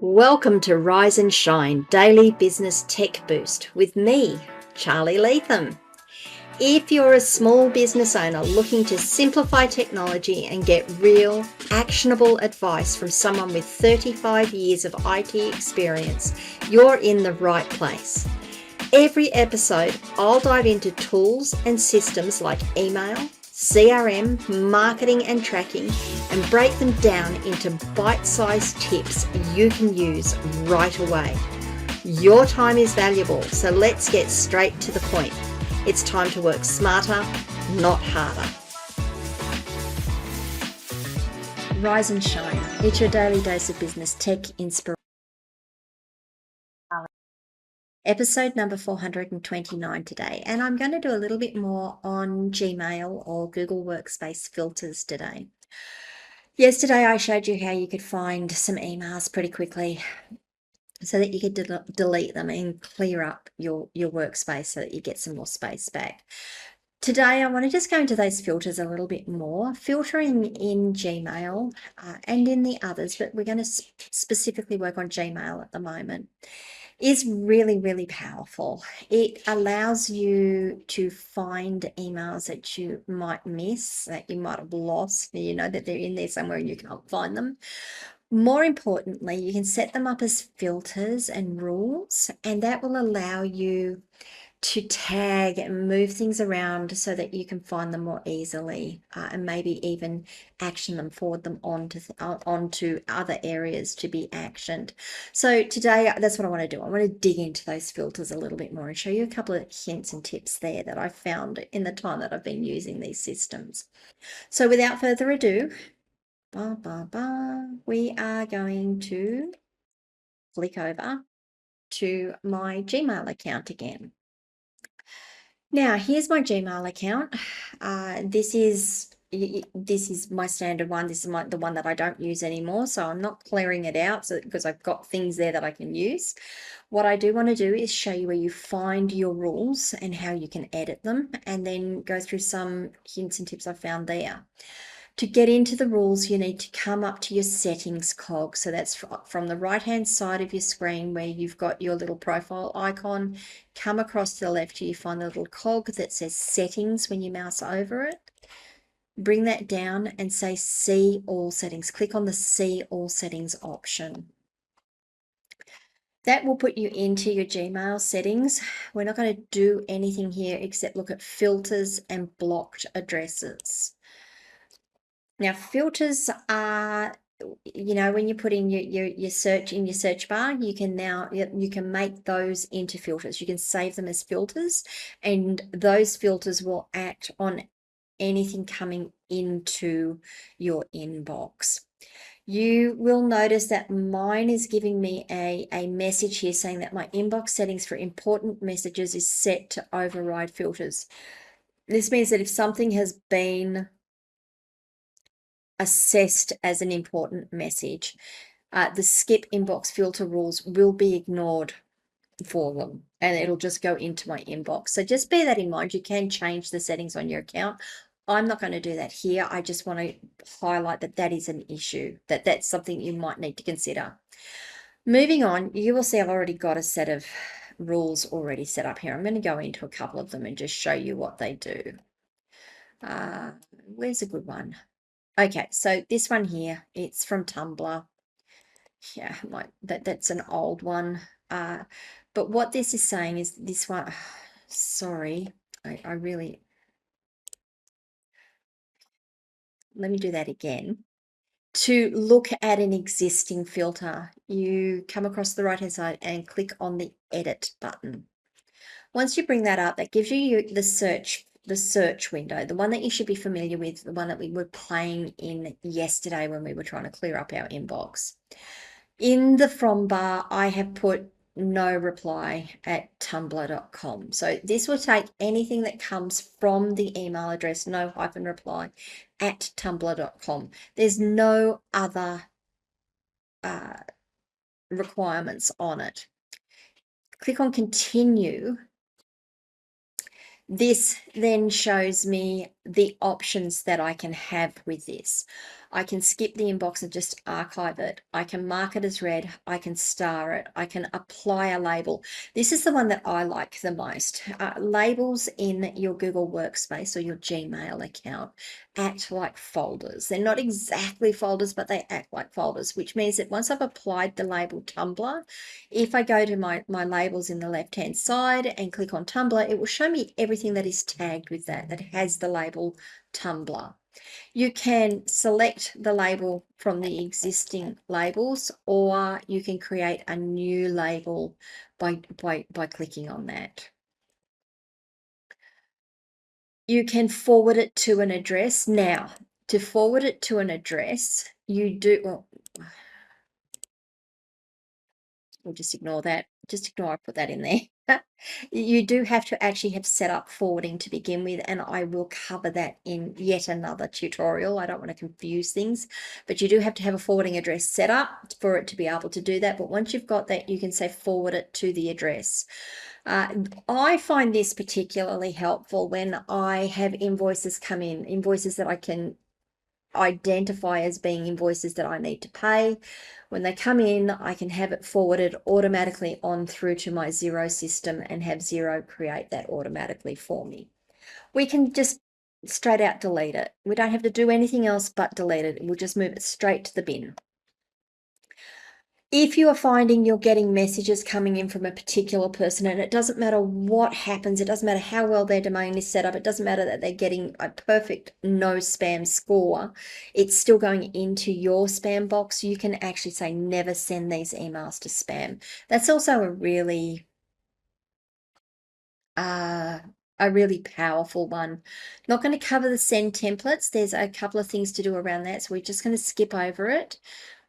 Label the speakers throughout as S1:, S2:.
S1: Welcome to Rise and Shine Daily Business Tech Boost with me, Charlie Latham. If you're a small business owner looking to simplify technology and get real, actionable advice from someone with 35 years of IT experience, you're in the right place. Every episode, I'll dive into tools and systems like email, CRM, marketing and tracking, and break them down into bite-sized tips you can use right away. Your time is valuable, so let's get straight to the point. It's time to work smarter, not harder. Rise and shine. It's your daily dose of business tech inspiration. Episode number 429 today, and I'm going to do a little bit more on Gmail or Google Workspace filters today. Yesterday I showed you how you could find some emails pretty quickly so that you could delete them and clear up your workspace so that you get some more space back. Today I want to just go into those filters a little bit more, filtering in Gmail and in the others, but we're going to specifically work on Gmail at the moment. Is really, really powerful. It allows you to find emails that you might miss, that you might have lost. You know that they're in there somewhere and you can't find them. More importantly, you can set them up as filters and rules, and that will allow you to tag and move things around so that you can find them more easily and maybe even action them, forward them onto other areas to be actioned. So today, that's what I want to do. I want to dig into those filters a little bit more and show you a couple of hints and tips there that I found in the time that I've been using these systems. So without further ado, we are going to flick over to my Gmail account again. Now, here's my Gmail account. This is my standard one. This is the one that I don't use anymore, so I'm not clearing it out because I've got things there that I can use. What I do want to do is show you where you find your rules and how you can edit them, and then go through some hints and tips I found there. To get into the rules, you need to come up to your settings cog. So that's from the right-hand side of your screen where you've got your little profile icon. Come across to the left, you find the little cog that says settings when you mouse over it. Bring that down and say see all settings. Click on the see all settings option. That will put you into your Gmail settings. We're not going to do anything here except look at filters and blocked addresses. Now, filters are, when you put in your search in your search bar, you can make those into filters. You can save them as filters, and those filters will act on anything coming into your inbox. You will notice that mine is giving me a message here saying that my inbox settings for important messages is set to override filters. This means that if something has been assessed as an important message, the skip inbox filter rules will be ignored for them, and it'll just go into my inbox. So just bear that in mind. You can change the settings on your account. I'm not going to do that here. I just want to highlight that is an issue, that's something you might need to consider. Moving on, you will see I've already got a set of rules already set up here. I'm going to go into a couple of them and just show you what they do. Where's a good one? Okay, so this one here, it's from Tumblr. Yeah, that's an old one. But what this is saying is this one, sorry, I really, let me do that again. To look at an existing filter, you come across the right-hand side and click on the edit button. Once you bring that up, that gives you the search window, the one that you should be familiar with, the one that we were playing in yesterday when we were trying to clear up our inbox. In the from bar, I have put no reply at tumblr.com. So this will take anything that comes from the email address, no hyphen reply, at tumblr.com. There's no other requirements on it. Click on continue. This then shows me the options that I can have with this. I can skip the inbox and just archive it. I can mark it as read. I can star it. I can apply a label. This is the one that I like the most. Labels in your Google Workspace or your Gmail account act like folders. They're not exactly folders, but they act like folders, which means that once I've applied the label Tumblr, if I go to my labels in the left-hand side and click on Tumblr, it will show me everything that is tagged with that has the label Tumblr. You can select the label from the existing labels, or you can create a new label by clicking on that. You can forward it to an address. Now, to forward it to an address, you do, well, we'll just ignore that. Just ignore I put that in there. You do have to actually have set up forwarding to begin with, and I will cover that in yet another tutorial. I don't want to confuse things, but you do have to have a forwarding address set up for it to be able to do that. But once you've got that, you can say forward it to the address. I find this particularly helpful when I have invoices come in, invoices that I can identify as being invoices that I need to pay. When they come in, I can have it forwarded automatically on through to my Xero system and have Xero create that automatically for me. We can just straight out delete it. We don't have to do anything else but delete it. We'll just move it straight to the bin. If you are finding you're getting messages coming in from a particular person, and it doesn't matter what happens, it doesn't matter how well their domain is set up, it doesn't matter that they're getting a perfect no spam score, it's still going into your spam box. You can actually say never send these emails to spam. That's also a really powerful one. Not going to cover the send templates. There's a couple of things to do around that, so we're just going to skip over it.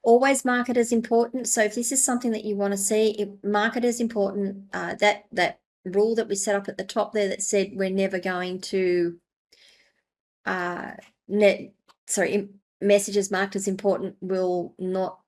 S1: Always mark it as important. So if this is something that you want to see, mark it as important. That rule that we set up at the top there that said we're never going to messages marked as important will not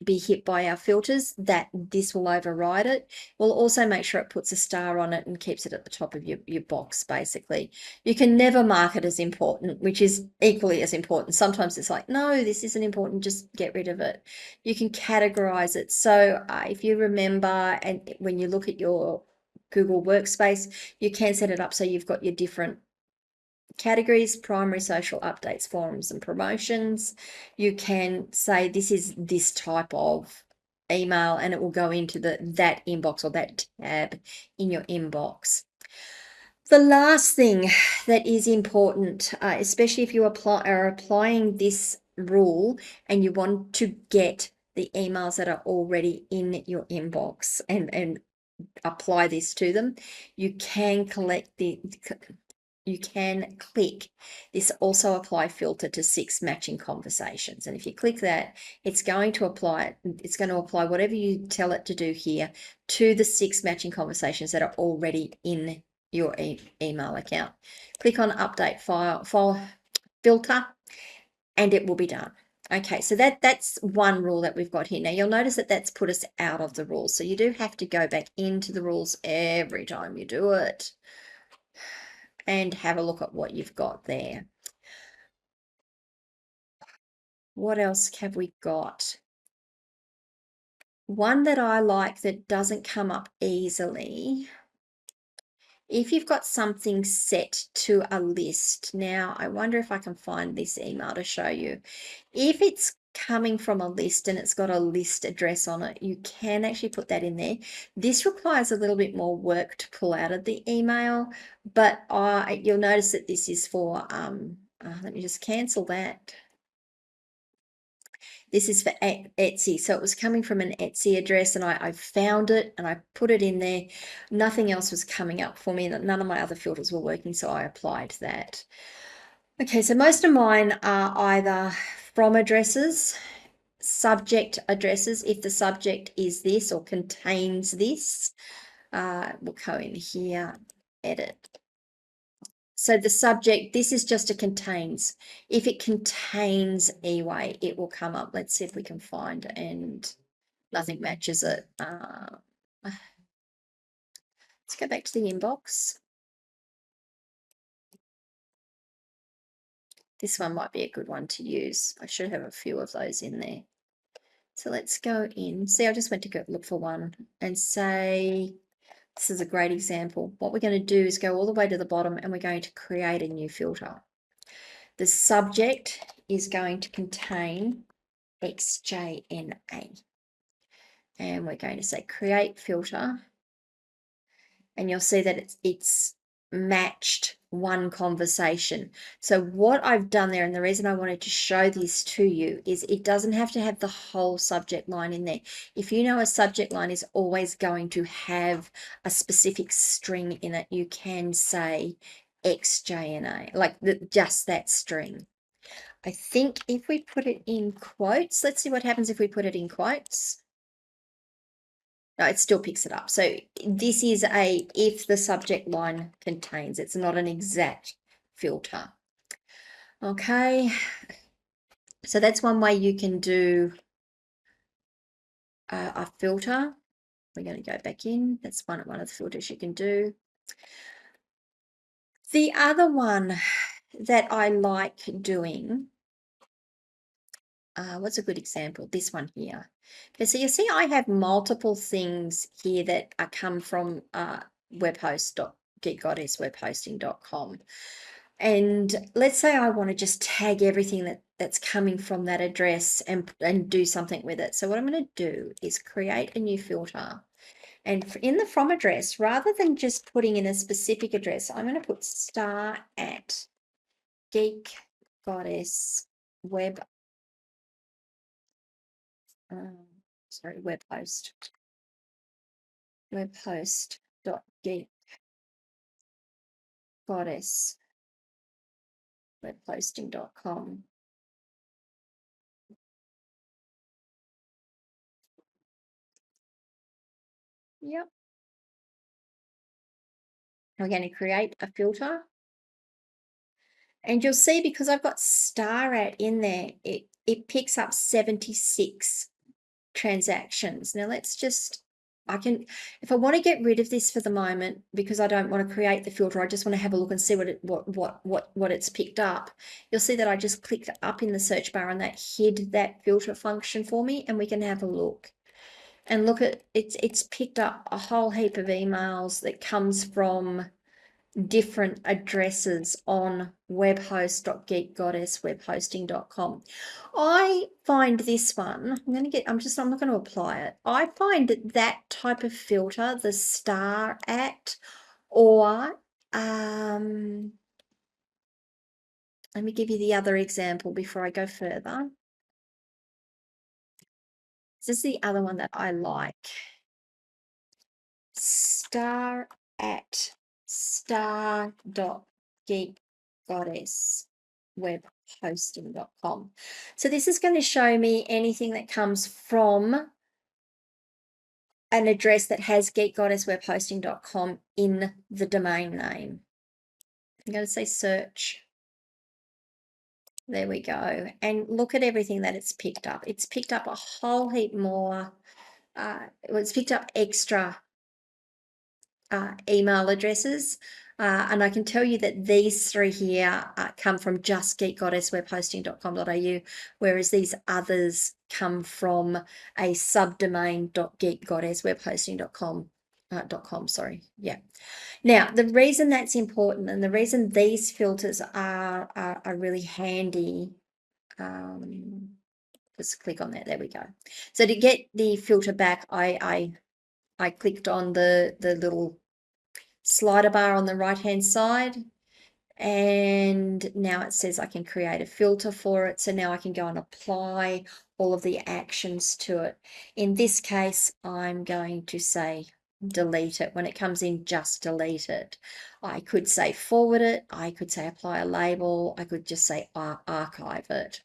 S1: be hit by our filters, that this will override it. We'll also make sure it puts a star on it and keeps it at the top of your box, basically. You can never mark it as important, which is equally as important. Sometimes it's like, no, this isn't important, just get rid of it. You can categorize it. So if you remember, and when you look at your Google Workspace, you can set it up so you've got your different categories: primary, social, updates, forums, and promotions. You can say this is this type of email, and it will go into that inbox or that tab in your inbox. The last thing that is important, especially if you are applying this rule and you want to get the emails that are already in your inbox and apply this to them, you can click this also apply filter to 6 matching conversations. And if you click that, it's going to apply whatever you tell it to do here to the 6 matching conversations that are already in your email account. Click on update file filter and it will be done. Okay, so that's one rule that we've got here. Now you'll notice that that's put us out of the rules. So you do have to go back into the rules every time you do it and have a look at what you've got there. What else have we got? One that I like that doesn't come up easily. If you've got something set to a list, now I wonder if I can find this email to show you. If it's coming from a list and it's got a list address on it, you can actually put that in there. This requires a little bit more work to pull out of the email, but you'll notice that this is for, let me just cancel that. This is for Etsy. So it was coming from an Etsy address and I found it and I put it in there. Nothing else was coming up for me. None of my other filters were working, so I applied that. Okay, so most of mine are either from addresses, subject addresses. If the subject is this or contains this, we'll go in here, edit. So the subject, this is just a contains. If it contains e-way, it will come up. Let's see if we can find, and nothing matches it. Let's go back to the inbox. This one might be a good one to use. I should have a few of those in there. So let's go in. See, I just went to go look for one and say, this is a great example. What we're going to do is go all the way to the bottom and we're going to create a new filter. The subject is going to contain XJNA. And we're going to say create filter. And you'll see that it's matched one conversation. So what I've done there, and the reason I wanted to show this to you, is it doesn't have to have the whole subject line in there. If you know a subject line is always going to have a specific string in it, you can say XJNA, like just that string. I think if we put it in quotes, let's see what happens if we put it in quotes. No, it still picks it up. So this is a if the subject line contains. It's not an exact filter. Okay. So that's one way you can do a filter. We're going to go back in. That's one of the filters you can do. The other one that I like doing, what's a good example? This one here. Okay, so you see I have multiple things here that come from webhosting.com. And let's say I want to just tag everything that's coming from that address and do something with it. So what I'm going to do is create a new filter. And in the from address, rather than just putting in a specific address, I'm going to put star at Geek Goddess web, web host dot geek goddess webhosting.com. Yep. We're going to create a filter. And you'll see because I've got star at in there, it picks up 76 transactions. Now let's just, if I want to get rid of this for the moment, because I don't want to create the filter, I just want to have a look and see what it's picked up. You'll see that I just clicked up in the search bar and that hid that filter function for me, and we can have a look. And look at it's picked up a whole heap of emails that comes from different addresses on webhost.geekgoddesswebhosting.com. I find this one, I'm not going to apply it. I find that type of filter, the star at, or let me give you the other example before I go further. This is the other one that I like. Star at star.geekgoddesswebhosting.com. So this is going to show me anything that comes from an address that has geekgoddesswebhosting.com in the domain name. I'm going to say search. There we go. And look at everything that it's picked up. It's picked up a whole heap more. It's picked up extra email addresses. And I can tell you that these three here come from just geekgoddesswebhosting.com.au, whereas these others come from a subdomain.geekgoddesswebhosting.com. .com, sorry. Now, the reason that's important and the reason these filters are really handy, just click on that. There we go. So to get the filter back, I clicked on the little slider bar on the right hand side, and now it says I can create a filter for it. So now I can go and apply all of the actions to it. In this case, I'm going to say delete it. When it comes in, just delete it. I could say forward it. I could say apply a label. I could just say archive it.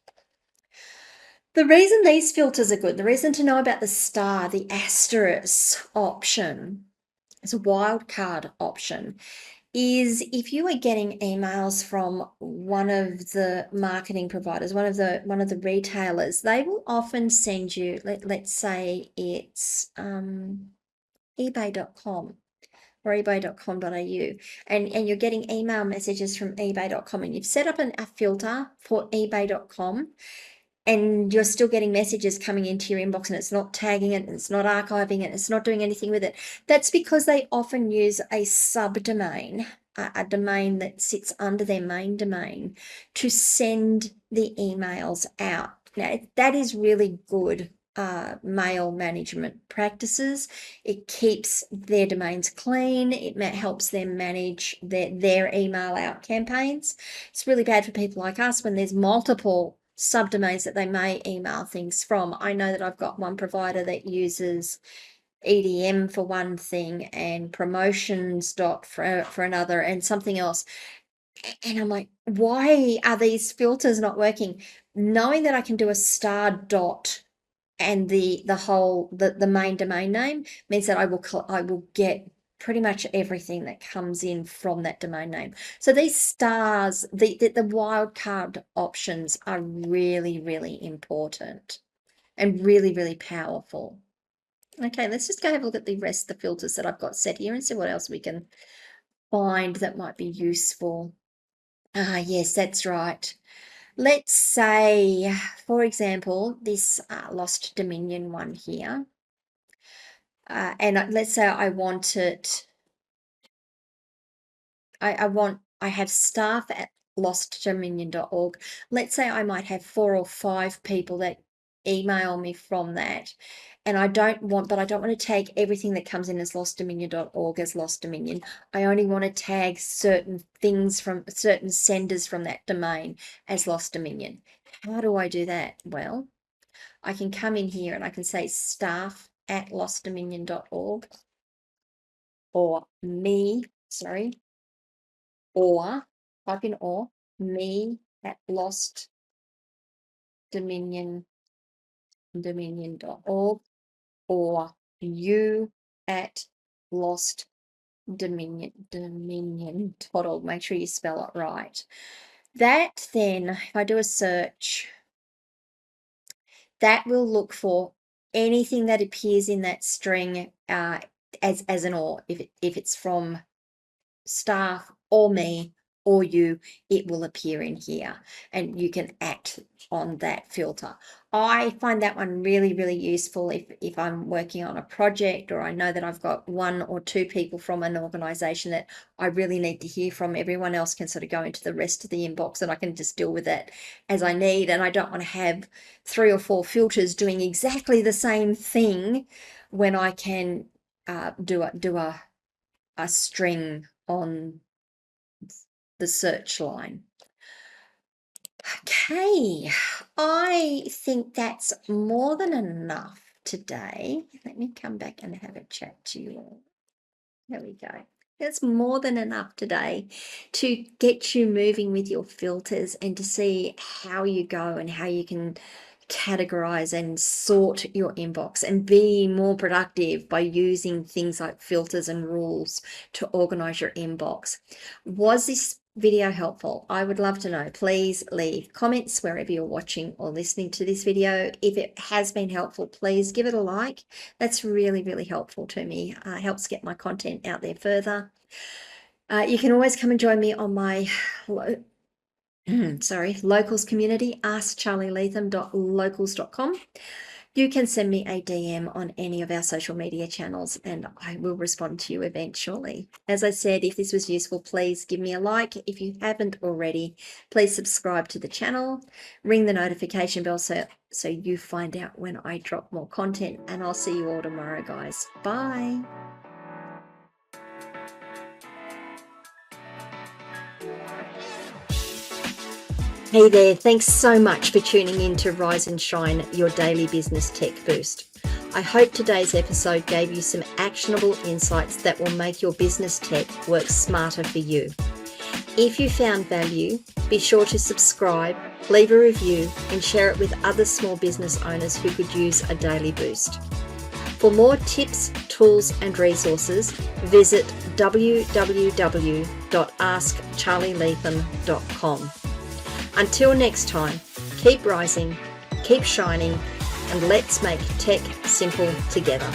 S1: The reason these filters are good, the reason to know about the star, the asterisk option, it's a wildcard option, is if you are getting emails from one of the marketing providers, one of the retailers, they will often send you, let's say it's ebay.com, or ebay.com.au, and you're getting email messages from ebay.com, and you've set up a filter for ebay.com, and you're still getting messages coming into your inbox, and it's not tagging it, and it's not archiving it, it's not doing anything with it, that's because they often use a subdomain, a domain that sits under their main domain, to send the emails out. Now, that is really good mail management practices. It keeps their domains clean. It helps them manage their email out campaigns. It's really bad for people like us when there's multiple subdomains that they may email things from. I know that I've got one provider that uses EDM for one thing and promotions for another and something else. And I'm like, why are these filters not working? Knowing that I can do a star dot and the main domain name means that I will get pretty much everything that comes in from that domain name. So these stars, the wildcard options are really, really important and really, really powerful. Okay, let's just go have a look at the rest of the filters that I've got set here and see what else we can find that might be useful. Ah, yes, that's right. Let's say, for example, this Lost Dominion one here. And let's say I want it, I have staff at lostdominion.org. Let's say I might have 4 or 5 people that email me from that. And I don't want to tag everything that comes in as lostdominion.org as Lost Dominion. I only want to tag certain things from certain senders from that domain as Lost Dominion. How do I do that? Well, I can come in here and I can say staff at lostdominion.org or type in or me at lostdominion.org or you at lostdominion.org. Make sure you spell it right. That then, if I do a search, that will look for anything that appears in that string as an or. If it's from staff or me or you, it will appear in here and you can act on that filter. I find that one really, really useful if I'm working on a project or I know that I've got 1 or 2 people from an organization that I really need to hear from. Everyone else can sort of go into the rest of the inbox and I can just deal with it as I need, and I don't want to have 3 or 4 filters doing exactly the same thing when I can do a string on the search line. Okay, I think that's more than enough today. Let me come back and have a chat to you all. There we go. That's more than enough today to get you moving with your filters and to see how you go and how you can categorize and sort your inbox and be more productive by using things like filters and rules to organize your inbox. Was this video helpful? I would love to know. Please leave comments wherever you're watching or listening to this video. If it has been helpful, please give it a like. That's really, really helpful to me. Helps get my content out there further. You can always come and join me on my locals community, askcharlylatham.locals.com. You can send me a DM on any of our social media channels and I will respond to you eventually. As I said, if this was useful, please give me a like. If you haven't already, please subscribe to the channel, ring the notification bell so you find out when I drop more content, and I'll see you all tomorrow, guys. Bye. Hey there, thanks so much for tuning in to Rise and Shine, your daily business tech boost. I hope today's episode gave you some actionable insights that will make your business tech work smarter for you. If you found value, be sure to subscribe, leave a review, and share it with other small business owners who could use a daily boost. For more tips, tools, and resources, visit www.askcharlylatham.com. Until next time, keep rising, keep shining, and let's make tech simple together.